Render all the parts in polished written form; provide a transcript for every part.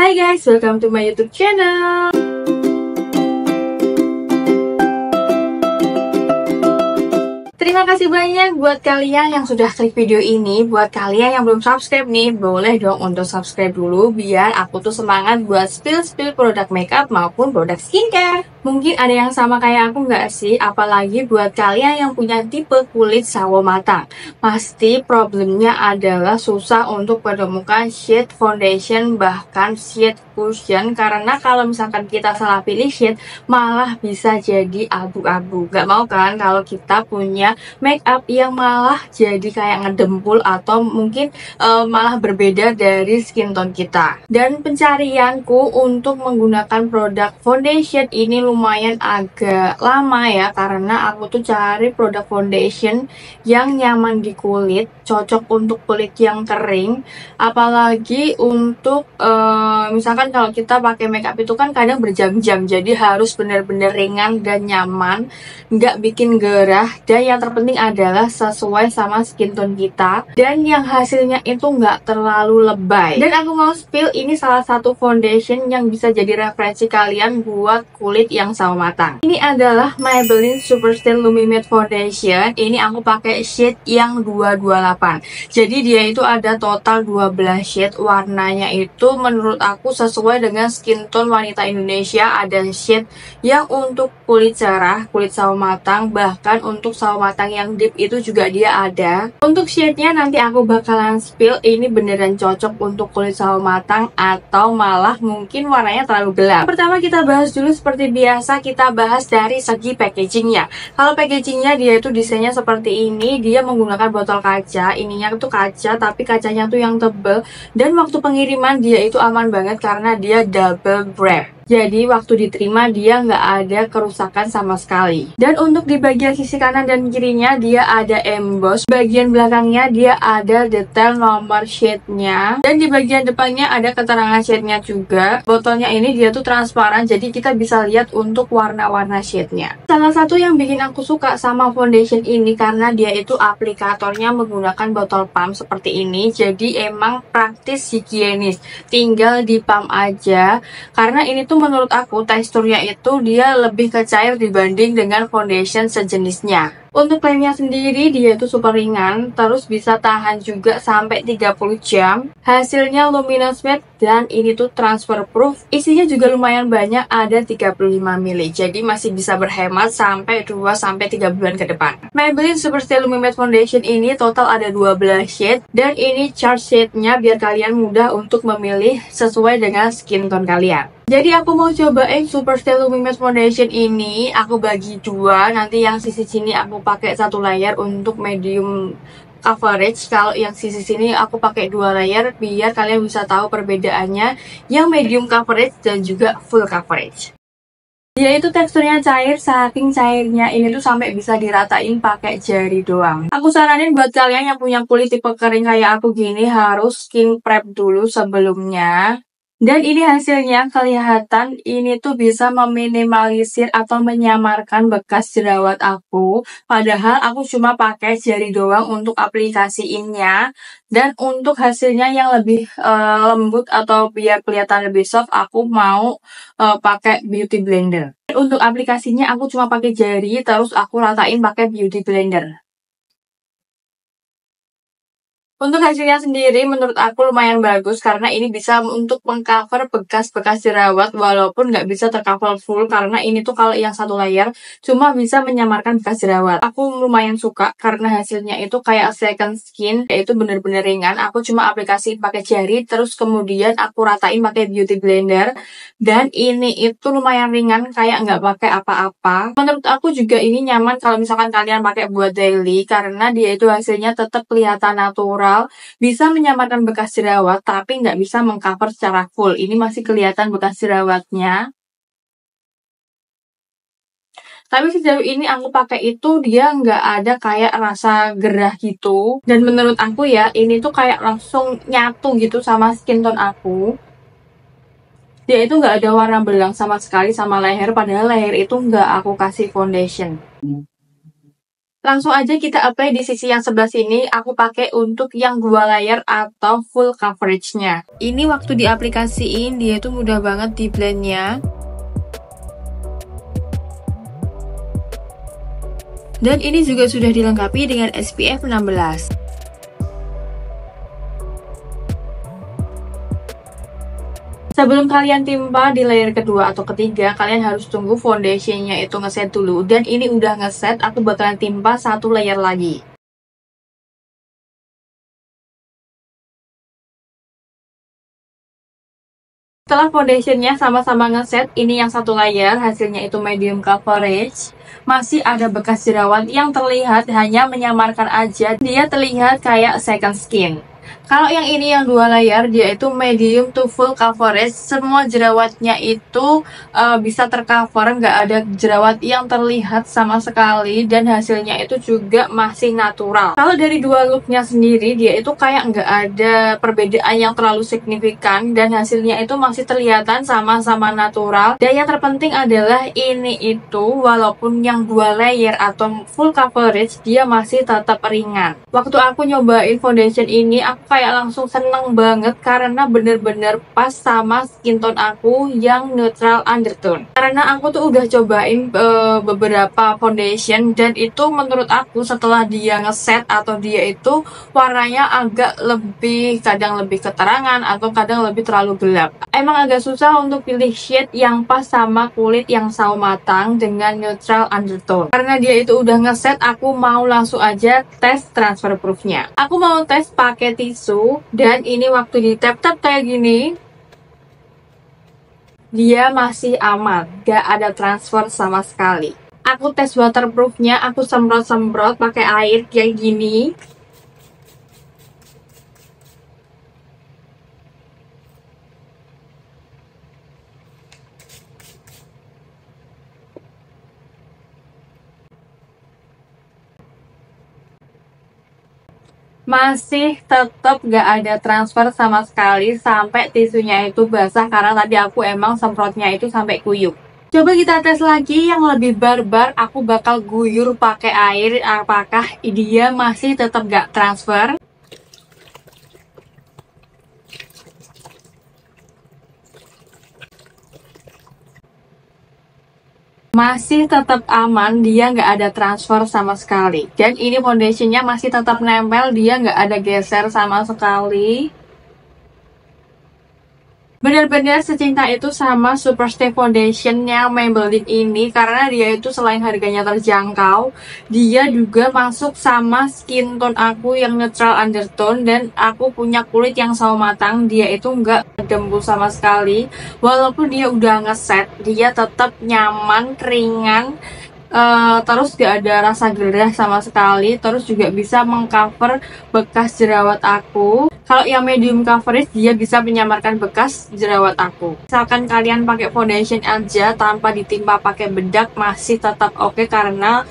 Hai guys, welcome to my YouTube channel. Terima kasih banyak buat kalian yang sudah klik video ini. Buat kalian yang belum subscribe nih, boleh dong untuk subscribe dulu biar aku tuh semangat buat spill produk makeup maupun produk skincare. Mungkin ada yang sama kayak aku nggak sih? Apalagi buat kalian yang punya tipe kulit sawo matang. Pasti problemnya adalah susah untuk menemukan shade foundation bahkan shade cushion. Karena kalau misalkan kita salah pilih shade, malah bisa jadi abu-abu. Gak mau kan kalau kita punya make up yang malah jadi kayak ngedempul atau mungkin malah berbeda dari skin tone kita. Dan pencarianku untuk menggunakan produk foundation ini lumayan agak lama ya, karena aku tuh cari produk foundation yang nyaman di kulit, cocok untuk kulit yang kering, apalagi untuk misalkan kalau kita pakai make up itu kan kadang berjam-jam, jadi harus benar-benar ringan dan nyaman, nggak bikin gerah, dan yang terpenting adalah sesuai sama skin tone kita, dan yang hasilnya itu nggak terlalu lebay. Dan aku mau spill ini salah satu foundation yang bisa jadi referensi kalian buat kulit yang sawo matang. Ini adalah Maybelline Super Style Lumi Matte Foundation. Ini aku pakai shade yang 228. Jadi dia itu ada total 12 shade. Warnanya itu menurut aku sesuai dengan skin tone wanita Indonesia. Ada shade yang untuk kulit cerah, kulit sawo matang, bahkan untuk sawo matang yang deep itu juga dia ada. Untuk shade-nya nanti aku bakalan spill. Ini beneran cocok untuk kulit sawo matang atau malah mungkin warnanya terlalu gelap. Pertama kita bahas dulu seperti biasa, kita bahas dari segi packagingnya. Kalau packagingnya dia itu desainnya seperti ini. Dia menggunakan botol kaca. Ininya tuh kaca, tapi kacanya tuh yang tebel. Dan waktu pengiriman dia itu aman banget karena dia double wrap. Jadi waktu diterima dia nggak ada kerusakan sama sekali. Dan untuk di bagian sisi kanan dan kirinya dia ada emboss. Bagian belakangnya dia ada detail nomor shade-nya. Dan di bagian depannya ada keterangan shade-nya juga. Botolnya ini dia tuh transparan, jadi kita bisa lihat untuk warna-warna shade-nya. Salah satu yang bikin aku suka sama foundation ini karena dia itu aplikatornya menggunakan botol pump seperti ini. Jadi emang praktis, higienis. Tinggal di pump aja. Karena ini tuh menurut aku teksturnya itu dia lebih ke cair dibanding dengan foundation sejenisnya. Untuk klaimnya sendiri dia itu super ringan, terus bisa tahan juga sampai 30 jam. Hasilnya luminous matte dan ini tuh transfer proof. Isinya juga lumayan banyak, ada 35 ml. Jadi masih bisa berhemat sampai 2-3 bulan ke depan. Maybelline Super Style Lumi Matte Foundation ini total ada 12 shade dan ini chart shade-nya biar kalian mudah untuk memilih sesuai dengan skin tone kalian. Jadi aku mau cobain Super Style Lumi Matte Foundation ini, aku bagi dua. Nanti yang sisi sini aku pakai satu layer untuk medium coverage. Kalau yang sisi sini aku pakai 2 layer biar kalian bisa tahu perbedaannya yang medium coverage dan juga full coverage. Dia itu teksturnya cair, saking cairnya ini tuh sampai bisa diratain pakai jari doang. Aku saranin buat kalian yang punya kulit tipe kering kayak aku gini harus skin prep dulu sebelumnya. Dan ini hasilnya kelihatan ini tuh bisa meminimalisir atau menyamarkan bekas jerawat aku. Padahal aku cuma pakai jari doang untuk aplikasiinnya. Dan untuk hasilnya yang lebih lembut atau biar kelihatan lebih soft, aku mau pakai beauty blender. Untuk aplikasinya aku cuma pakai jari, terus aku ratain pakai beauty blender. Untuk hasilnya sendiri menurut aku lumayan bagus karena ini bisa untuk mengcover bekas-bekas jerawat walaupun nggak bisa tercover full karena ini tuh kalau yang satu layer cuma bisa menyamarkan bekas jerawat. Aku lumayan suka karena hasilnya itu kayak second skin, yaitu bener-bener ringan. Aku cuma aplikasi pakai jari terus kemudian aku ratain pakai beauty blender dan ini itu lumayan ringan kayak nggak pakai apa-apa. Menurut aku juga ini nyaman kalau misalkan kalian pakai buat daily karena dia itu hasilnya tetap kelihatan natural. Bisa menyamarkan bekas jerawat tapi nggak bisa mengcover secara full. Ini masih kelihatan bekas jerawatnya. Tapi sejauh ini aku pakai itu dia nggak ada kayak rasa gerah gitu. Dan menurut aku ya ini tuh kayak langsung nyatu gitu sama skin tone aku. Dia itu nggak ada warna belang sama sekali sama leher, padahal leher itu nggak aku kasih foundation. Langsung aja kita apply di sisi yang sebelah sini. Aku pakai untuk yang 2 layer atau full coverage-nya. Ini waktu diaplikasiin dia tuh mudah banget di blend-nya. Dan ini juga sudah dilengkapi dengan SPF 16. Sebelum kalian timpa di layer kedua atau ketiga, kalian harus tunggu foundationnya itu ngeset dulu. Dan ini udah ngeset, aku bakalan timpa 1 layer lagi. Setelah foundationnya sama-sama ngeset, ini yang 1 layer, hasilnya itu medium coverage. Masih ada bekas jerawat yang terlihat hanya menyamarkan aja, dia terlihat kayak second skin. Kalau yang ini yang 2 layer, dia itu medium to full coverage. Semua jerawatnya itu bisa tercover, nggak ada jerawat yang terlihat sama sekali. Dan hasilnya itu juga masih natural. Kalau dari 2 looknya sendiri, dia itu kayak nggak ada perbedaan yang terlalu signifikan. Dan hasilnya itu masih terlihatan sama-sama natural. Dan yang terpenting adalah ini itu, walaupun yang 2 layer atau full coverage, dia masih tetap ringan. Waktu aku nyobain foundation ini, aku kayak langsung seneng banget karena bener-bener pas sama skin tone aku yang neutral undertone. Karena aku tuh udah cobain beberapa foundation dan itu menurut aku setelah dia ngeset atau dia itu warnanya agak lebih, kadang lebih keterangan atau kadang lebih terlalu gelap. Emang agak susah untuk pilih shade yang pas sama kulit yang sawo matang dengan neutral undertone. Karena dia itu udah ngeset, aku mau langsung aja tes transfer proofnya. Aku mau tes pakai tisu dan ini waktu di tap-tap kayak gini dia masih aman, gak ada transfer sama sekali. Aku tes waterproofnya, aku semprot-semprot pakai air kayak gini. Masih tetap gak ada transfer sama sekali sampai tisunya itu basah karena tadi aku emang semprotnya itu sampai kuyup. Coba kita tes lagi yang lebih barbar, aku bakal guyur pakai air, apakah dia masih tetap gak transfer? Masih tetap aman, dia nggak ada transfer sama sekali. Dan ini foundationnya masih tetap nempel, dia nggak ada geser sama sekali. Benar-benar secinta itu sama Superstay Foundation yang Maybelline ini karena dia itu selain harganya terjangkau, dia juga masuk sama skin tone aku yang neutral undertone dan aku punya kulit yang sawo matang, dia itu nggak dembus sama sekali. Walaupun dia udah ngeset, dia tetap nyaman, ringan, terus gak ada rasa gerah sama sekali, terus juga bisa mengcover bekas jerawat aku. Kalau yang medium coverage dia bisa menyamarkan bekas jerawat aku. Misalkan kalian pakai foundation aja tanpa ditimpa pakai bedak masih tetap oke karena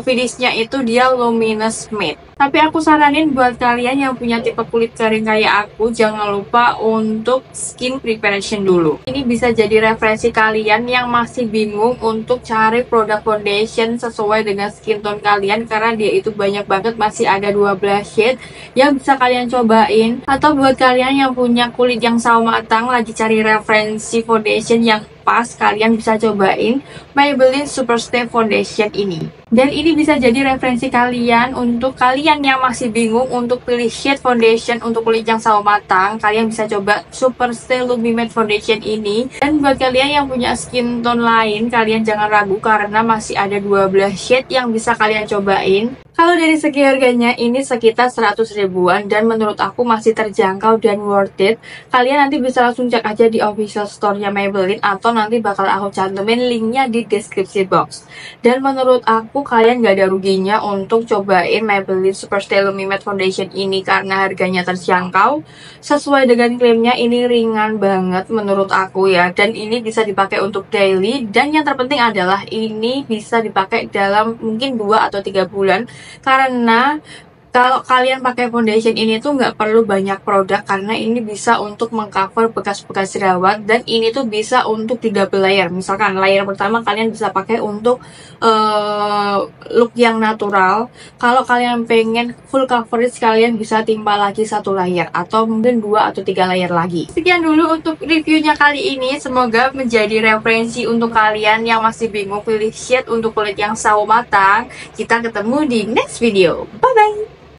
finishnya itu dia luminous matte. Tapi aku saranin buat kalian yang punya tipe kulit kering kayak aku, jangan lupa untuk skin preparation dulu. Ini bisa jadi referensi kalian yang masih bingung untuk cari produk foundation sesuai dengan skin tone kalian karena dia itu banyak banget, masih ada 12 shade yang bisa kalian cobain. Atau buat kalian yang punya kulit yang sawo matang lagi cari referensi foundation yang pas, kalian bisa cobain Maybelline Superstay Foundation ini. Dan ini bisa jadi referensi kalian untuk kalian yang masih bingung untuk pilih shade foundation untuk kulit yang sawo matang. Kalian bisa coba Superstay Lumi Matte Foundation ini. Dan buat kalian yang punya skin tone lain, kalian jangan ragu karena masih ada 12 shade yang bisa kalian cobain. Kalau dari segi harganya ini sekitar 100 ribuan dan menurut aku masih terjangkau dan worth it. Kalian nanti bisa langsung cek aja di official store-nya Maybelline atau nanti bakal aku cantumin linknya di deskripsi box. Dan menurut aku kalian gak ada ruginya untuk cobain Maybelline Superstay Lumi Matte Foundation ini karena harganya terjangkau. Sesuai dengan klaimnya ini ringan banget menurut aku ya, dan ini bisa dipakai untuk daily. Dan yang terpenting adalah ini bisa dipakai dalam mungkin 2 atau 3 bulan karena Kalau kalian pakai foundation ini tuh nggak perlu banyak produk karena ini bisa untuk mengcover bekas-bekas jerawat, dan ini tuh bisa untuk di double layer. Misalkan layer pertama kalian bisa pakai untuk look yang natural. Kalau kalian pengen full coverage, kalian bisa timpa lagi satu layer atau mungkin 2 atau 3 layer lagi. Sekian dulu untuk reviewnya kali ini. Semoga menjadi referensi untuk kalian yang masih bingung pilih shade untuk kulit yang sawo matang. Kita ketemu di next video. Bye bye.